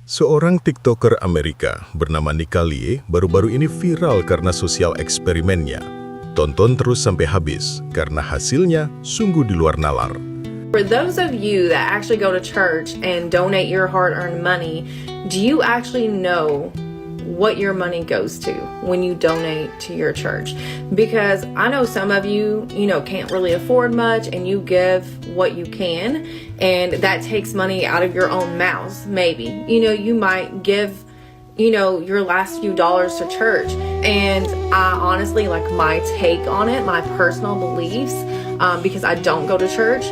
Seorang TikToker Amerika bernama Nika Lee baru-baru ini viral karena sosial eksperimennya. Tonton terus sampai habis, karena hasilnya sungguh di luar nalar. For those of you that actually go to church and donate your hard-earned money, do you actually know what your money goes to when you donate to your church? Because I know some of you, can't really afford much and you give what you can, and that takes money out of your own mouths, maybe. You might give, your last few dollars to church. And I honestly, my take on it, my personal beliefs, because I don't go to church,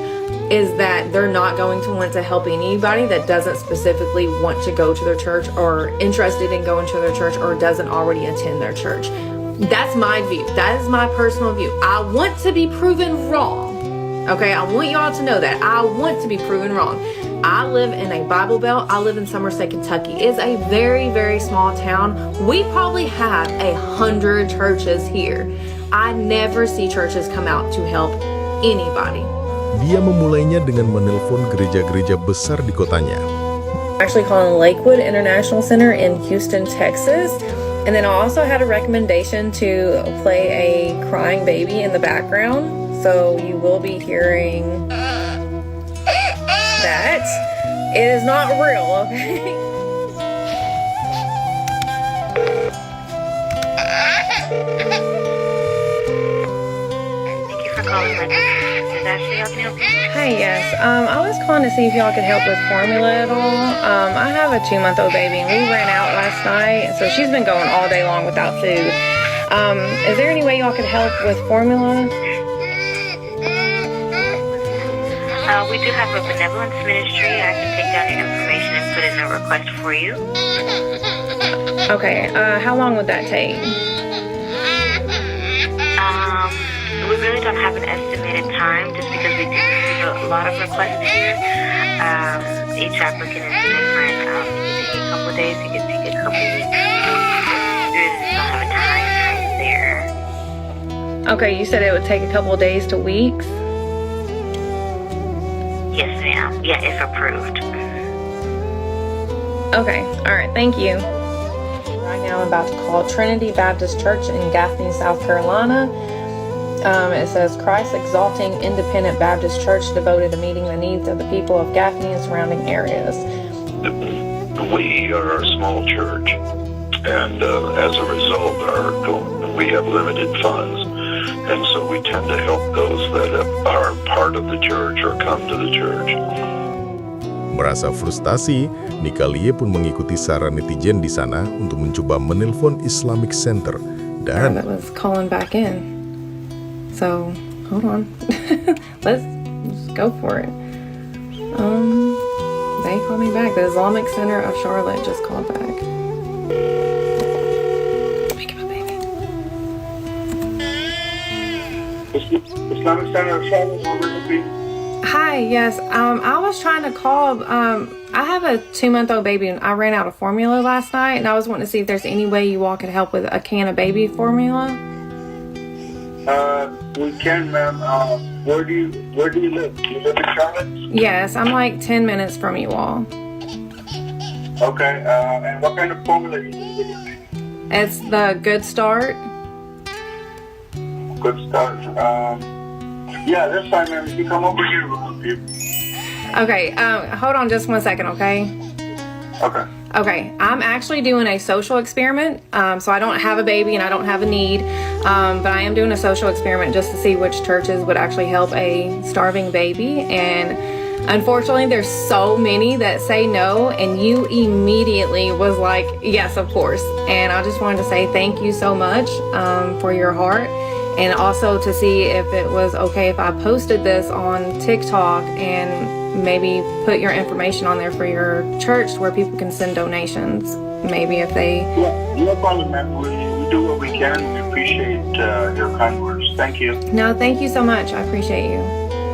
is that they're not going to want to help anybody that doesn't specifically want to go to their church or interested in going to their church or doesn't already attend their church. That's my view. That is my personal view. I want to be proven wrong. Okay, I want y'all to know that. I want to be proven wrong. I live in a Bible Belt. I live in Somerset, Kentucky. It's a very, very small town. We probably have 100 churches here. I never see churches come out to help anybody. Dia memulainya dengan menelpon gereja-gereja besar di kotanya. Actually calling Lakewood International Center in Houston, Texas. And then I also had a recommendation to play a crying baby in the background. So you will be hearing that. It is not real, okay? Thank you for calling my Is Ashley, how can I help you? Hi, yes. I was calling to see if y'all could help with formula at all. I have a 2-month-old baby and we ran out last night, so she's been going all day long without food. Is there any way y'all could help with formula? We do have a benevolence ministry. I can take down your information and put in a request for you. Okay, how long would that take? We really don't have an estimated time just because we do receive a lot of requests here. Each applicant is different. It can take a couple of days, it can take a couple of weeks. We really don't have a time frame there. Okay, you said it would take a couple of days to weeks? Yes, ma'am. Yeah, if approved. Okay, alright, thank you. Right now I'm about to call Trinity Baptist Church in Gaffney, South Carolina. It says Christ Exalting Independent Baptist Church devoted to meeting the needs of the people of Gaffney and surrounding areas. We are a small church, and as a result, we have limited funds, and so we tend to help those that are part of the church or come to the church. Merasa frustasi, Nika Lee pun mengikuti saran netizen di sana untuk mencoba menelpon Islamic Center dan That was calling back in. So, hold on. Let's go for it. They called me back. The Islamic Center of Charlotte just called back. Make him a baby. Islamic Center of Charlotte, what would it be? Hi, yes. I was trying to call. I have a 2-month-old baby, and I ran out of formula last night, and I was wanting to see if there's any way you all could help with a can of baby formula. We can, ma'am. Where do you live? Do you live in Charlotte? Yes, I'm like 10 minutes from you all. Okay. And what kind of formula do you use? It's the Good Start. Good start. Yeah, that's fine, ma'am. If you come over here, we'll help you. Okay, hold on just 1 second, okay? Okay. Okay, I'm actually doing a social experiment. So I don't have a baby and I don't have a need, but I am doing a social experiment just to see which churches would actually help a starving baby. And unfortunately, there's so many that say no, and you immediately was like, yes, of course. And I just wanted to say thank you so much for your heart. And also to see if it was okay if I posted this on TikTok and maybe put your information on there for your church where people can send donations. Maybe if they... Yeah, no problem, ma'am. We do what we can. We appreciate your kind words. Thank you. No, thank you so much. I appreciate you.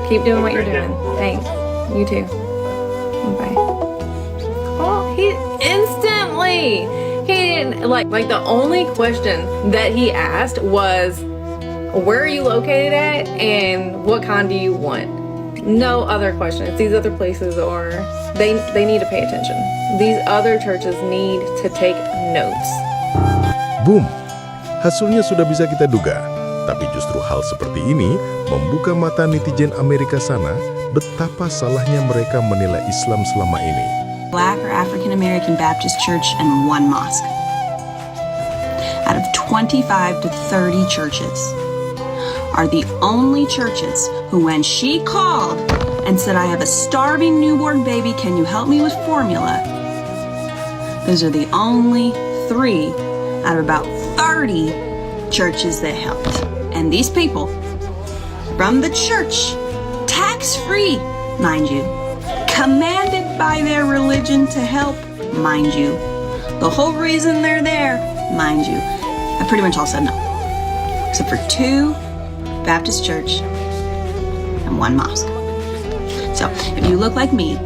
Keep doing what you're doing. Thanks. You too. Bye. Oh, he instantly... He didn't... Like the only question that he asked was, where are you located at and what kind do you want? No other questions. These other places are, they need to pay attention. These other churches need to take notes. Boom! Hasilnya sudah bisa kita duga. Tapi justru hal seperti ini membuka mata netizen Amerika sana betapa salahnya mereka menilai Islam selama ini. Black or African American Baptist church and one mosque. Out of 25 to 30 churches are the only churches who, when she called and said, I have a starving newborn baby, can you help me with formula? Those are the only 3 out of about 30 churches that helped. And these people from the church, tax-free, mind you, commanded by their religion to help, mind you, the whole reason they're there, mind you, I pretty much all said no. Except for 2 Baptist church and 1 mosque. So if you look like me,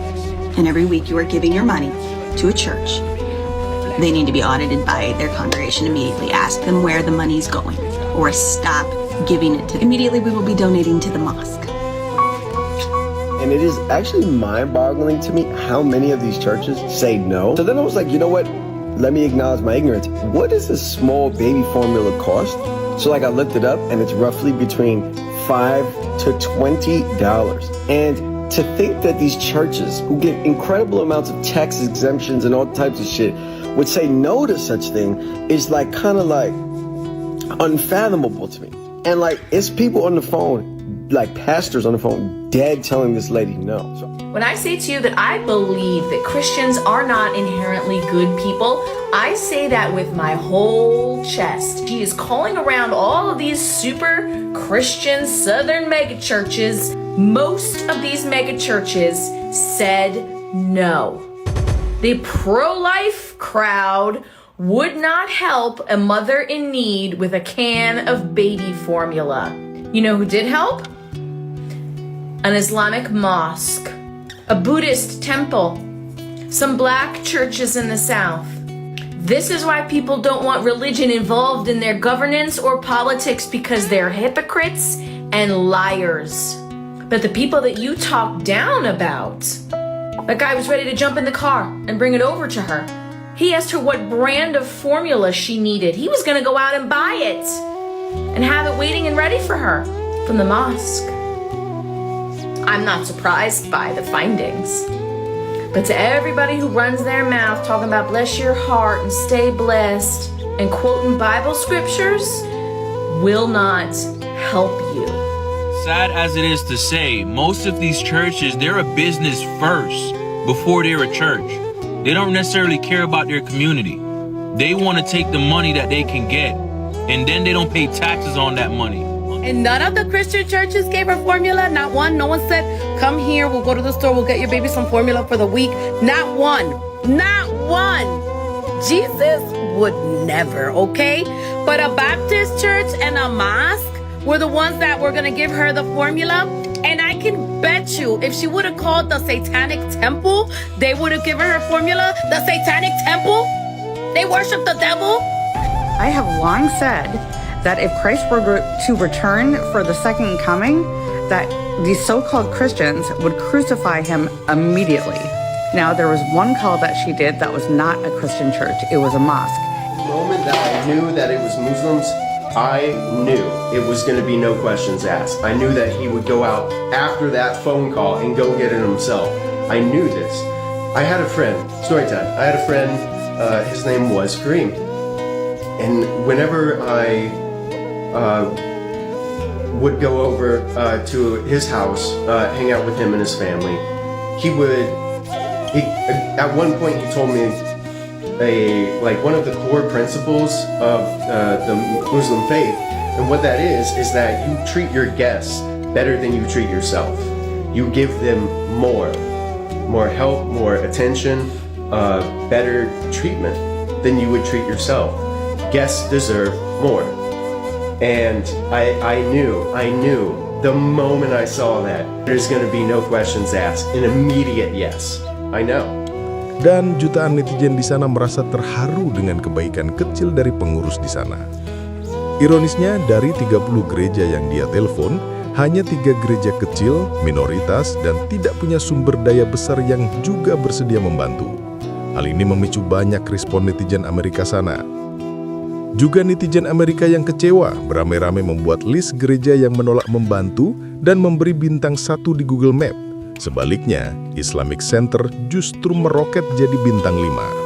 and every week you are giving your money to a church, they need to be audited by their congregation immediately. Ask them where the money is going, or stop giving it to them. Immediately we will be donating to the mosque. And it is actually mind-boggling to me how many of these churches say no. So then I was like, you know what? Let me acknowledge my ignorance. What does a small baby formula cost? So like I looked it up, and it's roughly between $5 to $20. And to think that these churches, who get incredible amounts of tax exemptions and all types of shit, would say no to such thing is like kind of like unfathomable to me. And like it's people on the phone, like pastors on the phone, dead telling this lady no. So, when I say to you that I believe that Christians are not inherently good people, I say that with my whole chest. She is calling around all of these super Christian Southern megachurches. Most of these megachurches said no. The pro-life crowd would not help a mother in need with a can of baby formula. You know who did help? An Islamic mosque, a Buddhist temple, some black churches in the South. This is why people don't want religion involved in their governance or politics, because they're hypocrites and liars. But the people that you talk down about, that guy was ready to jump in the car and bring it over to her. He asked her what brand of formula she needed. He was going to go out and buy it and have it waiting and ready for her from the mosque. I'm not surprised by the findings. But to everybody who runs their mouth talking about bless your heart and stay blessed and quoting Bible scriptures will not help you. Sad as it is to say, most of these churches, they're a business first before they're a church. They don't necessarily care about their community. They want to take the money that they can get, and then they don't pay taxes on that money. And none of the Christian churches gave her formula. Not one. No one said, come here, we'll go to the store, we'll get your baby some formula for the week. Not one. Not one. Jesus would never, okay? But a Baptist church and a mosque were the ones that were going to give her the formula. And I can bet you, if she would have called the Satanic Temple, they would have given her formula. The Satanic Temple, they worship the devil. I have long said that if Christ were to return for the second coming, that these so-called Christians would crucify him immediately. Now, there was one call that she did that was not a Christian church. It was a mosque. the moment that I knew that it was Muslims, I knew it was going to be no questions asked. I knew that he would go out after that phone call and go get it himself. I knew this. I had a friend, story time, I had a friend, his name was Kareem. And whenever I would go over to his house, hang out with him and his family, at one point he told me one of the core principles of the Muslim faith, and what that is that you treat your guests better than you treat yourself. You give them more help, more attention, better treatment than you would treat yourself. Guests deserve more. And I knew the moment I saw that, there's going to be no questions asked, an immediate yes. I know. Dan jutaan netizen di sana merasa terharu dengan kebaikan kecil dari pengurus di sana. Ironisnya, dari 30 gereja yang dia telepon, Hanya 3 gereja kecil, minoritas, dan tidak punya sumber daya besar yang juga bersedia membantu. Hal ini memicu banyak respon netizen Amerika sana. Juga netizen Amerika yang kecewa beramai-ramai membuat list gereja yang menolak membantu dan memberi bintang 1 di Google Map. Sebaliknya, Islamic Center justru meroket jadi bintang 5.